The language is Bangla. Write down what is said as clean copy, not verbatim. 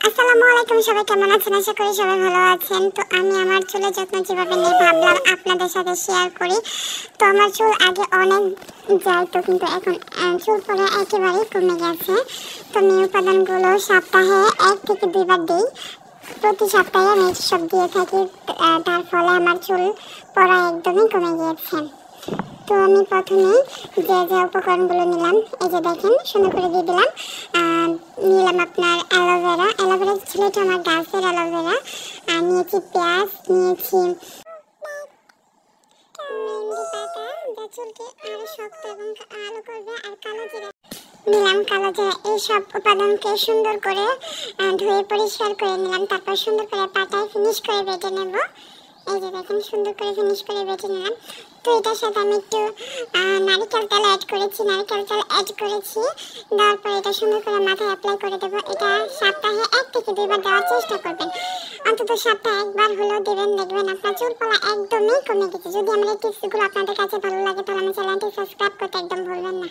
আসসালামু আলাইকুম, সবাই কেমন আছেন? আশা করি সবাই ভালো আছেন। তো আমি আমার চুলের যত্ন যেভাবে নিই ভাবলাম আপনাদের সাথে শেয়ার করি। তো আমার চুল আগে অনেক যাইতো, কিন্তু এখন চুল পড়া একেবারেই কমে গেছে। তো আমি উপাদানগুলো সপ্তাহে 1 থেকে 2 বার দিই। প্রতি সপ্তাহে আমি সব দিয়ে থাকি, তার ফলে আমার চুল পড়া একদমই কমে গিয়েছে। তো আমি প্রথমে যে উপকরণগুলো নিলাম, এই যে দেখেন সুন্দর করে দিয়ে দিলাম। নিলাম আপনার অ্যালোভেরা ছিল, এটা আমার গাছের অ্যালোভেরা। নিয়েছি পেঁয়াজ, নিয়েছি মেহেন্দি পাতা, যা চুলকে আরো শক্ত এবং আলো করবে, আর কালো জিরা নিলাম। কালো জিরা এই সব উপাদানকে সুন্দর করে ধুয়ে পরিষ্কার করে নিলাম। তারপর সুন্দর করে পাটায় ফিনিশ করে বেটে নেব। এই যে দেখেন সুন্দর করে ফিনিশ করে বেটে নিলাম। তো এটার সাথে আমি একটু নারিকেল তেল অ্যাড করেছি। দেওয়ার পর এটা সুন্দর করে মাথায় অ্যাপ্লাই করে দেবো। এটা সপ্তাহে 1 থেকে 2 বার দেওয়ার চেষ্টা করবেন। অন্তত সপ্তাহে 1 বার হলেও দেবেন, দেখবেন আপনার চুল পড়া একদমই কমে গেছে। যদি আমার এই টিপসগুলো আপনাদের কাছে ভালো লাগে তাহলে আমার চ্যানেলটি সাবস্ক্রাইব করতে একদম ভুলবেন না।